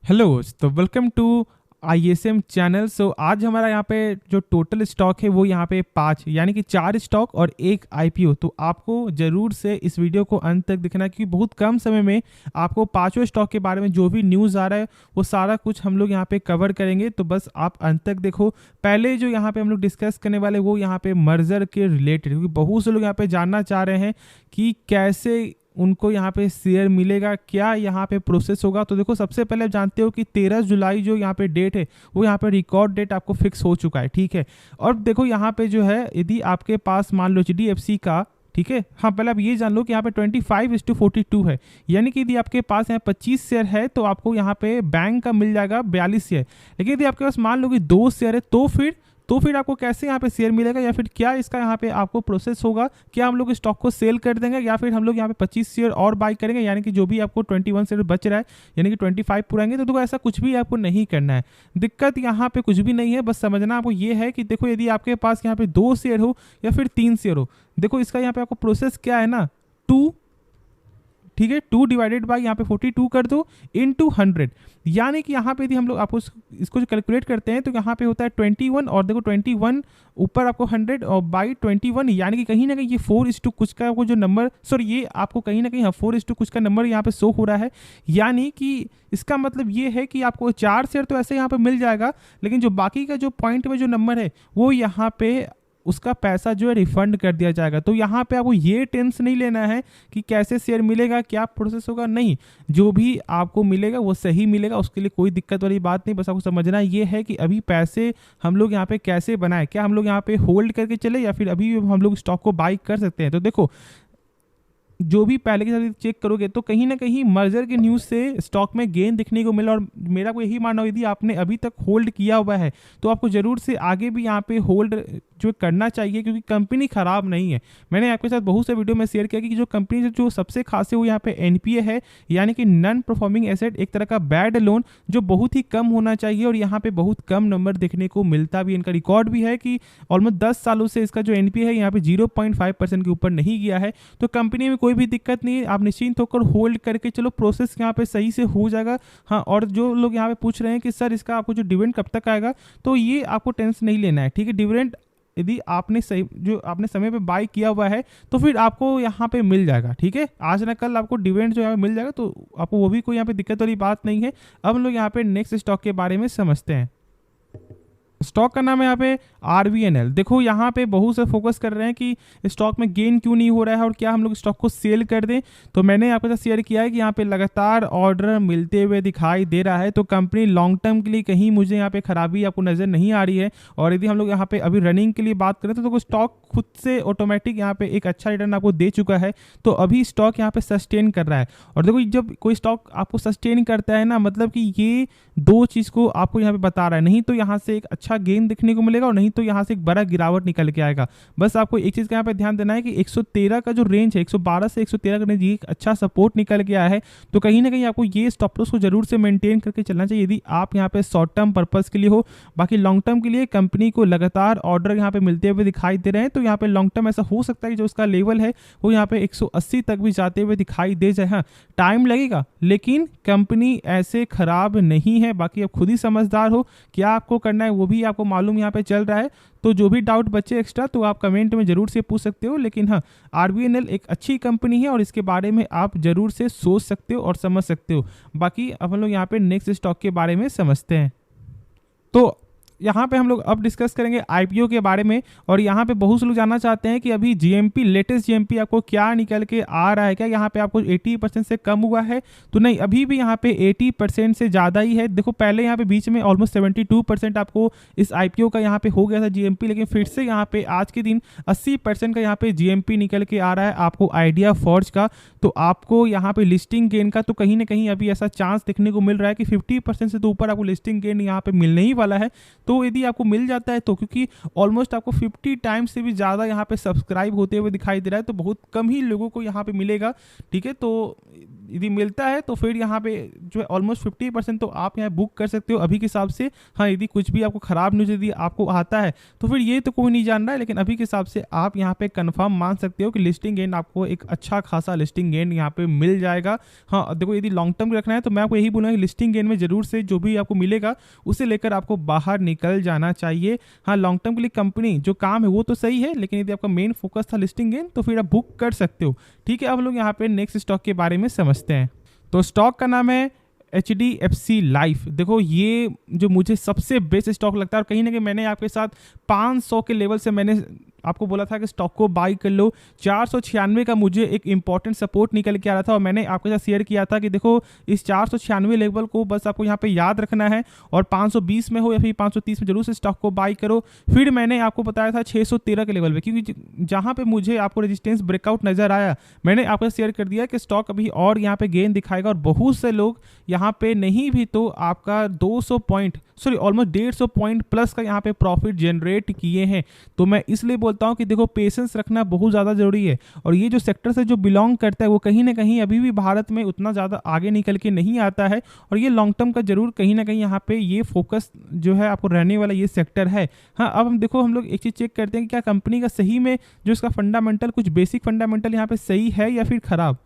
Hello, तो welcome to ISM channel. आज हमारा यहाँ पे जो टोटल स्टॉक है वो यहाँ पे 5 यानी कि 4 स्टॉक और 1 आईपीओ। तो आपको ज़रूर से इस वीडियो को अंत तक देखना है क्योंकि बहुत कम समय में आपको पांचों स्टॉक के बारे में जो भी न्यूज़ आ रहा है वो सारा कुछ हम लोग यहाँ पे कवर करेंगे। तो बस आप अंत तक देखो। पहले जो यहाँ पे हम लोग डिस्कस करने वाले वो यहाँ पे मर्जर के रिलेटेड, क्योंकि बहुत से लोग यहाँ पे जानना चाह रहे हैं कि कैसे उनको यहाँ पे शेयर मिलेगा, क्या यहाँ पे प्रोसेस होगा। तो देखो, सबसे पहले आप जानते हो कि 13 जुलाई जो यहाँ पे डेट है वो यहाँ पे रिकॉर्ड डेट आपको फिक्स हो चुका है, ठीक है। और देखो यहाँ पे जो है, यदि आपके पास मान लो HDFC का, ठीक है, हाँ, पहले आप ये जान लो कि यहाँ पे 25:42 है, यानी कि यदि आपके पास यहाँ 25 शेयर है तो आपको यहाँ पे बैंक का मिल जाएगा 42 शेयर। लेकिन यदि आपके पास मान लो कि 2 शेयर है तो फिर आपको कैसे यहाँ पे शेयर मिलेगा, या फिर क्या इसका यहाँ पे आपको प्रोसेस होगा। क्या हम लोग स्टॉक को सेल कर देंगे या फिर हम लोग यहाँ पे 25 शेयर और बाई करेंगे, यानी कि जो भी आपको 21 शेयर बच रहा है यानी कि 25 पुराएंगे। तो देखो, ऐसा कुछ भी आपको नहीं करना है। दिक्कत यहाँ पे कुछ भी नहीं है, बस समझना आपको ये है कि देखो, यदि आपके पास यहाँ पे 2 शेयर हो या फिर 3 शेयर हो, देखो इसका यहाँ पे आपको प्रोसेस क्या है ना, 2, ठीक है, 2 डिवाइडेड बाई यहाँ पे 42 कर दो इंटू 100, यानी कि यहाँ पे यदि हम लोग आपको इसको जो कैलकुलेट करते हैं तो यहाँ पे होता है 21, और देखो 21 ऊपर आपको 100 और बाई 21, यानी कि कहीं ना कहीं ये 4:, कुछ का आपको जो नंबर, सॉरी, ये आपको कहीं ना कहीं 4:, कुछ का नंबर यहाँ पे शो हो रहा है। यानी कि इसका मतलब ये है कि आपको 4 शेयर तो ऐसे यहाँ पे मिल जाएगा, लेकिन जो बाकी का जो पॉइंट में जो नंबर है वो यहाँ पे उसका पैसा जो है रिफंड कर दिया जाएगा। तो यहाँ पे आपको ये टेंशन नहीं लेना है कि कैसे शेयर मिलेगा, क्या प्रोसेस होगा, नहीं, जो भी आपको मिलेगा वो सही मिलेगा, उसके लिए कोई दिक्कत वाली बात नहीं। बस आपको समझना ये है कि अभी पैसे हम लोग यहाँ पे कैसे बनाए, क्या हम लोग यहाँ पे होल्ड करके चले या फिर अभी हम लोग स्टॉक को बाई कर सकते हैं। तो देखो, जो भी पहले के साथ चेक करोगे तो कहीं ना कहीं मर्जर के न्यूज़ से स्टॉक में गेन दिखने को मिला, और मेरा को यही मानना, यदि आपने अभी तक होल्ड किया हुआ है तो आपको ज़रूर से आगे भी यहाँ पे होल्ड जो करना चाहिए, क्योंकि कंपनी ख़राब नहीं है। मैंने आपके साथ बहुत से वीडियो में शेयर किया कि जो कंपनी जो सबसे खास है वो यहाँ पे NPA है, यानी कि नॉन परफॉर्मिंग एसेट, एक तरह का बैड लोन जो बहुत ही कम होना चाहिए, और यहाँ पे बहुत कम नंबर देखने को मिलता भी। इनका रिकॉर्ड भी है कि ऑलमोस्ट 10 सालों से इसका जो NPA है यहाँ पे 0.5% के ऊपर नहीं गया है। तो कंपनी में कोई भी दिक्कत नहीं है, आप निश्चिंत होकर होल्ड करके चलो, प्रोसेस यहाँ पे सही से हो जाएगा। हाँ, और जो लोग यहाँ पे पूछ रहे हैं कि सर इसका आपको जो डिविडेंड कब तक आएगा, तो ये आपको टेंशन नहीं लेना है, ठीक है। डिविडेंड यदि आपने सही जो आपने समय पे बाई किया हुआ है तो फिर आपको यहाँ पे मिल जाएगा, ठीक है। आज ना कल आपको डिविडेंड जो यहाँ पे मिल जाएगा, तो आपको वो भी कोई यहाँ पे दिक्कत वाली बात नहीं है। अब हम लोग यहाँ पे नेक्स्ट स्टॉक के बारे में समझते हैं। स्टॉक का नाम है यहाँ पे RVNL। देखो, यहाँ पे बहुत से फोकस कर रहे हैं कि स्टॉक में गेन क्यों नहीं हो रहा है और क्या हम लोग स्टॉक को सेल कर दें। तो मैंने आपके साथ शेयर किया है कि यहाँ पे लगातार ऑर्डर मिलते हुए दिखाई दे रहा है, तो कंपनी लॉन्ग टर्म के लिए कहीं मुझे यहाँ पे खराबी आपको नज़र नहीं आ रही है। और यदि हम लोग यहाँ पे अभी रनिंग के लिए बात करें तो स्टॉक खुद से ऑटोमेटिक यहाँ पे एक अच्छा रिटर्न आपको दे चुका है, तो अभी स्टॉक यहाँ पे सस्टेन कर रहा है। और देखो, जब कोई स्टॉक आपको सस्टेन करता है ना, मतलब कि ये दो चीज़ को आपको यहाँ पे बता रहा है, नहीं तो यहाँ से एक अच्छा गेन दिखने को मिलेगा और नहीं तो यहाँ से एक बड़ा गिरावट निकल के आएगा। बस आपको एक चीज़ का यहाँ पे ध्यान देना है कि 113 का जो रेंज है, 112 से 113 का रेंज, ये एक अच्छा सपोर्ट निकल के आया है। तो कहीं ना कहीं आपको ये स्टॉप लॉस को जरूर से मेंटेन करके चलना चाहिए यदि आप यहाँ पे शॉर्ट टर्म पर्पस के लिए हो। बाकी लॉन्ग टर्म के लिए कंपनी को लगातार ऑर्डर यहाँ पे मिलते हुए दिखाई दे रहे हैं, तो यहाँ पे लॉन्ग टर्म ऐसा हो सकता है कि जो उसका लेवल है वो यहाँ पे 180 तक भी जाते हुए दिखाई दे जाए। हाँ, टाइम लगेगा, लेकिन कंपनी ऐसे खराब नहीं है। बाकी आप खुद ही समझदार हो, क्या आपको करना है वो भी आपको मालूम यहाँ पे चल रहा है। तो जो भी डाउट बचे एक्स्ट्रा तो आप कमेंट में जरूर से पूछ सकते हो। लेकिन हाँ, RVNL एक अच्छी कंपनी है और इसके बारे में आप जरूर से सोच सकते हो और समझ सकते हो। बाकी अब हम लोग यहाँ पे नेक्स्ट स्टॉक के बारे में समझते हैं। तो यहाँ पे हम लोग अब डिस्कस करेंगे IPO के बारे में, और यहाँ पे बहुत से लोग जानना चाहते हैं कि अभी GMP, लेटेस्ट GMP आपको क्या निकल के आ रहा है, क्या यहाँ पे आपको 80% से कम हुआ है। तो नहीं, अभी भी यहाँ पे 80% से ज़्यादा ही है। देखो, पहले यहाँ पे बीच में ऑलमोस्ट 72% आपको इस IPO का यहाँ पे हो गया था GMP, लेकिन फिर से यहाँ पे आज के दिन 80% का यहाँ पे GMP निकल के आ रहा है आपको आइडिया फॉर्ज का। तो आपको यहाँ पे लिस्टिंग गेन का तो कहीं ना कहीं अभी ऐसा चांस देखने को मिल रहा है कि 50% से तो ऊपर आपको लिस्टिंग गेन यहाँ पे मिलने ही वाला है। तो यदि आपको मिल जाता है तो, क्योंकि ऑलमोस्ट आपको 50 टाइम्स से भी ज़्यादा यहाँ पे सब्सक्राइब होते हुए दिखाई दे रहा है, तो बहुत कम ही लोगों को यहाँ पे मिलेगा, ठीक है। तो यदि मिलता है तो फिर यहाँ पे जो है ऑलमोस्ट 50% तो आप यहाँ बुक कर सकते हो अभी के हिसाब से। हाँ, यदि कुछ भी आपको ख़राब न्यूज़ यदि आपको आता है तो फिर ये तो कोई नहीं जान रहा है, लेकिन अभी के हिसाब से आप यहाँ पे कंफर्म मान सकते हो कि लिस्टिंग गेन आपको एक अच्छा खासा लिस्टिंग गेन यहाँ पे मिल जाएगा। हाँ, देखो यदि लॉन्ग टर्म रखना है तो मैं आपको यही बोलूँगा कि लिस्टिंग गेन में जरूर से जो भी आपको मिलेगा उसे लेकर आपको बाहर निकल जाना चाहिए। हाँ, लॉन्ग टर्म के लिए कंपनी जो काम है वो तो सही है, लेकिन यदि आपका मेन फोकस था लिस्टिंग गेन तो फिर आप बुक कर सकते हो। ठीक है, अब हम लोग यहाँ पे नेक्स्ट स्टॉक के बारे में समझते हैं। तो स्टॉक का नाम है HDFC लाइफ। देखो ये जो मुझे सबसे बेस्ट स्टॉक लगता है, और कहीं ना कहीं मैंने आपके साथ 500 के लेवल से मैंने आपको बोला था कि स्टॉक को बाई कर लो। 496 का मुझे एक इंपॉर्टेंट सपोर्ट निकल के आ रहा था और मैंने आपके साथ शेयर किया था कि देखो इस 496 लेवल को बस आपको यहाँ पे याद रखना है और 520 में हो या फिर 530 में जरूर से स्टॉक को बाई करो। फिर मैंने आपको बताया था 613 के लेवल पे, क्योंकि जहाँ पे मुझे आपको रेजिस्टेंस ब्रेकआउट नजर आया मैंने आपको शेयर कर दिया कि स्टॉक अभी और यहाँ पे गेन दिखाएगा, और बहुत से लोग यहाँ पे नहीं भी तो आपका 200 पॉइंट ऑलमोस्ट 150 पॉइंट प्लस का यहाँ पे प्रॉफिट जनरेट किए हैं। तो मैं इसलिए बोलता हूँ कि देखो पेशेंस रखना बहुत ज़्यादा जरूरी है, और ये जो सेक्टर से जो बिलोंग करता है वो कहीं ना कहीं अभी भी भारत में उतना ज़्यादा आगे निकल के नहीं आता है, और ये लॉन्ग टर्म का जरूर कहीं ना कहीं यहाँ पे ये फोकस जो है आपको रहने वाला ये सेक्टर है। हाँ, अब हम देखो हम लोग एक चीज़ चेक करते हैं कि क्या कंपनी का सही में जो इसका फंडामेंटल कुछ बेसिक फंडामेंटल यहाँ पे सही है या फिर खराब।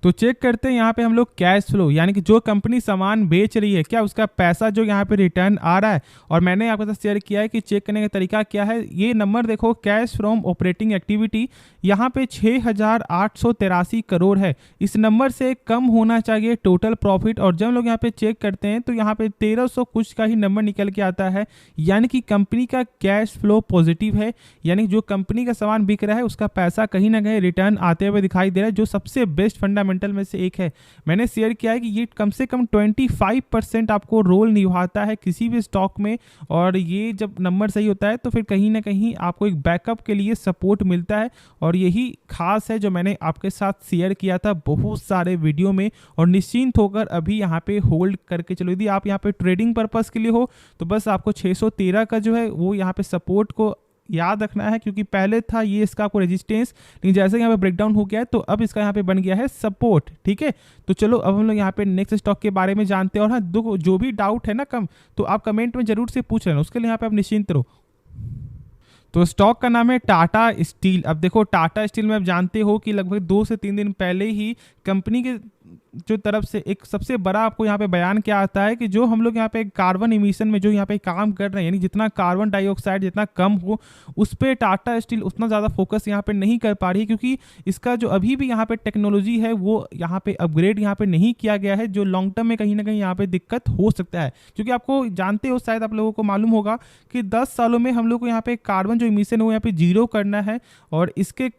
तो चेक करते हैं यहाँ पे हम लोग कैश फ्लो, यानी कि जो कंपनी सामान बेच रही है क्या उसका पैसा जो यहाँ पे रिटर्न आ रहा है। और मैंने आपके साथ शेयर किया है कि चेक करने का तरीका क्या है। ये नंबर देखो, कैश फ्रॉम ऑपरेटिंग एक्टिविटी यहाँ पे 6,883 करोड़ है। इस नंबर से कम होना चाहिए टोटल प्रॉफिट, और जब लोग यहाँ पे चेक करते हैं तो यहाँ पे 1300 कुछ का ही नंबर निकल के आता है, यानी कि कंपनी का कैश फ्लो पॉजिटिव है, यानी जो कंपनी का सामान बिक रहा है उसका पैसा कहीं ना कहीं रिटर्न आते हुए दिखाई दे रहा है, जो सबसे बेस्ट फंडामेंटल में से एक है। मैंने शेयर किया है कि ये कम से कम 25% आपको रोल निभाता है किसी भी स्टॉक में, और ये जब नंबर सही होता है तो फिर कहीं ना कहीं आपको एक बैकअप के लिए सपोर्ट मिलता है, और यही खास है जो मैंने आपके साथ शेयर किया था बहुत सारे वीडियो में। और निश्चिंत होकर अभी यहाँ पे होल्ड करके चलो, यदि आप यहाँ पे ट्रेडिंग पर्पस के लिए हो तो बस आपको 613 का जो है वो यहाँ पे सपोर्ट को याद रखना है, क्योंकि पहले था ये इसका आपको रेजिस्टेंस, लेकिन जैसे यहाँ पे ब्रेकडाउन हो गया है तो अब इसका यहाँ पे बन गया है सपोर्ट। ठीक है, तो चलो अब हम लोग यहाँ पे नेक्स्ट स्टॉक के बारे में जानते हैं। और हाँ, जो भी डाउट है ना कम तो आप कमेंट में जरूर से पूछ लेना, उसके लिए यहाँ पे आप निश्चिंत रहो। तो स्टॉक का नाम है टाटा स्टील। अब देखो टाटा स्टील में आप जानते हो कि लगभग 2 से 3 दिन पहले ही कंपनी के जो तरफ से एक सबसे बड़ा आपको यहाँ पे बयान क्या आता है कि जो हम लोग यहाँ पे कार्बन इमिशन में जो यहाँ पे काम कर रहे हैं, यानी जितना कार्बन डाइऑक्साइड जितना कम हो उस पर टाटा स्टील उतना ज़्यादा फोकस यहाँ पे नहीं कर पा रही है, क्योंकि इसका जो अभी भी यहाँ पे टेक्नोलॉजी है वो यहाँ पे अपग्रेड यहाँ पे नहीं किया गया है, जो लॉन्ग टर्म में कहीं ना कहीं यहाँ पे दिक्कत हो सकता है। क्योंकि आपको जानते हो, शायद आप लोगों को मालूम होगा कि 10 सालों में हम लोग को यहाँ पे कार्बन जो इमिशन है वो यहाँ पे 0 करना है, और इसके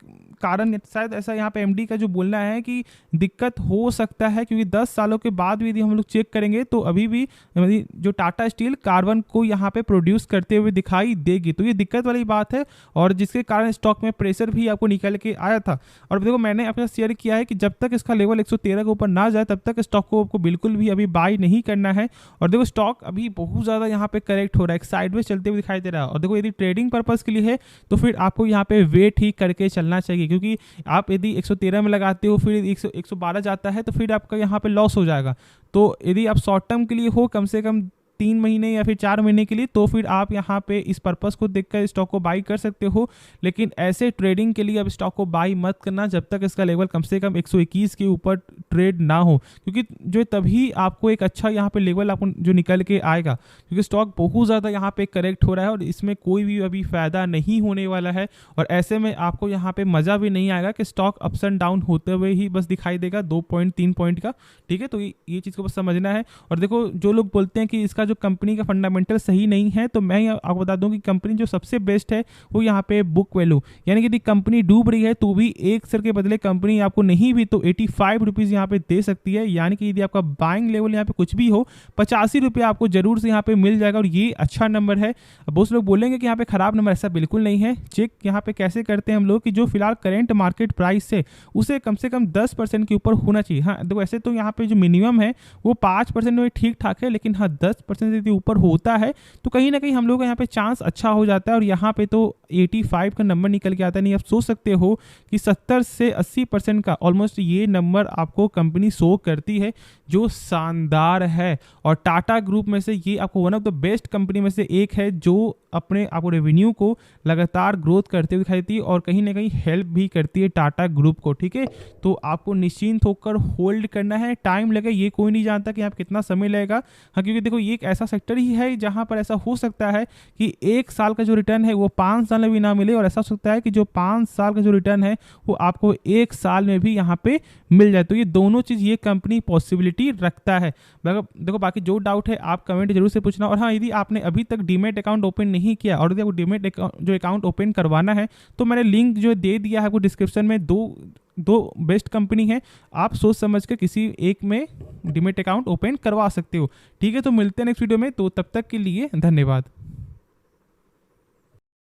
कारण शायद ऐसा यहाँ पे एमडी का जो बोलना है कि दिक्कत हो सकता है, क्योंकि 10 सालों के बाद भी यदि हम लोग चेक करेंगे तो अभी भी जो टाटा स्टील कार्बन को यहाँ पे प्रोड्यूस करते हुए दिखाई देगी। तो ये दिक्कत वाली बात है, और जिसके कारण स्टॉक में प्रेशर भी आपको निकल के आया था। और देखो मैंने आपके साथ शेयर किया है कि जब तक इसका लेवल 113 के ऊपर ना जाए तब तक स्टॉक को आपको बिल्कुल भी अभी बाई नहीं करना है। और देखो स्टॉक अभी बहुत ज़्यादा यहाँ पे करेक्ट हो रहा है, साइडवेज चलते हुए दिखाई दे रहा है। और देखो यदि ट्रेडिंग पर्पज़ के लिए है तो फिर आपको यहाँ पे वेट ही करके चलना चाहिए, क्योंकि आप यदि 113 में लगाते हो फिर 112 जाता है तो फिर आपका यहाँ पे लॉस हो जाएगा। तो यदि आप शॉर्ट टर्म के लिए हो कम से कम 3 महीने या फिर 4 महीने के लिए, तो फिर आप यहाँ पे इस पर्पस को देखकर स्टॉक को बाई कर सकते हो। लेकिन ऐसे ट्रेडिंग के लिए अब स्टॉक को बाई मत करना जब तक इसका लेवल कम से कम 121 के ऊपर ट्रेड ना हो, क्योंकि जो तभी आपको एक अच्छा यहाँ पे लेवल आपको जो निकल के आएगा, क्योंकि स्टॉक बहुत ज़्यादा यहाँ पे करेक्ट हो रहा है और इसमें कोई भी अभी फ़ायदा नहीं होने वाला है। और ऐसे में आपको यहाँ पे मज़ा भी नहीं आएगा कि स्टॉक अप्स एंड डाउन होते हुए ही बस दिखाई देगा 2 पॉइंट 3 पॉइंट का। ठीक है, तो ये चीज़ को बस समझना है। और देखो जो लोग बोलते हैं कि इसका जो कंपनी का फंडामेंटल सही नहीं है, तो मैं आपको बता दूं कि कंपनी जो सबसे बेस्ट है वो यहाँ पे बुक वैल्यू, यानी कि यदि कंपनी डूब रही है तो भी 1 शेयर के बदले कंपनी आपको नहीं भी तो 85 रुपीज़ यहाँ पे दे सकती है, यानी कि यदि आपका बाइंग लेवल यहाँ पे कुछ भी हो 85 रुपये आपको जरूर से यहाँ पे मिल जाएगा, और ये अच्छा नंबर है। बहुत लोग बोलेंगे कि यहाँ पे खराब नंबर, ऐसा बिल्कुल नहीं है। चेक यहाँ पे कैसे करते हैं हम लोग कि जो फिलहाल करेंट मार्केट प्राइस से उसे कम से कम 10% के ऊपर होना चाहिए। हाँ देखो ऐसे तो यहाँ पे जो मिनिमम है वो 5% में ठीक ठाक है, लेकिन हाँ 10% 80% से यदि ऊपर होता है तो कहीं ना कहीं हम लोग का यहाँ पे चांस अच्छा हो जाता है। और यहाँ पे तो 85 का नंबर निकल के आता है। नहीं, आप सोच सकते हो कि 70 से 80% का ऑलमोस्ट ये नंबर आपको कंपनी शो करती है, जो शानदार है। और टाटा ग्रुप में से ये आपको one of the best company में से एक है, जो अपने आपको रेवेन्यू को लगातार ग्रोथ करते हुए दिखाई देती है और कहीं ना कहीं हेल्प भी करती है टाटा ग्रुप को। ठीक है, तो आपको निश्चिंत होकर होल्ड करना है। टाइम लगे ये कोई नहीं जानता कि आप कितना समय लगेगा। हाँ, क्योंकि देखो ये एक ऐसा सेक्टर ही है जहां पर ऐसा हो सकता है कि 1 साल का जो रिटर्न है वो 5 साल में भी ना मिले, और ऐसा हो सकता है कि जो 5 साल का जो रिटर्न है वो आपको 1 साल में भी यहाँ पे मिल जाए। तो ये दोनों चीज़ ये कंपनी पॉसिबिलिटी रखता है। देखो बाकी जो डाउट है आप कमेंट जरूर से पूछना। और हाँ, यदि आपने अभी तक डीमेट अकाउंट ओपन नहीं किया और यदि आपको डीमेट जो अकाउंट ओपन करवाना है तो मैंने लिंक जो दे दिया है आपको डिस्क्रिप्शन में। दो बेस्ट कंपनी है, आप सोच समझ कर किसी एक में डीमेट अकाउंट ओपन करवा सकते हो। ठीक है, तो मिलते हैं नेक्स्ट वीडियो में, तो तब तक के लिए धन्यवाद।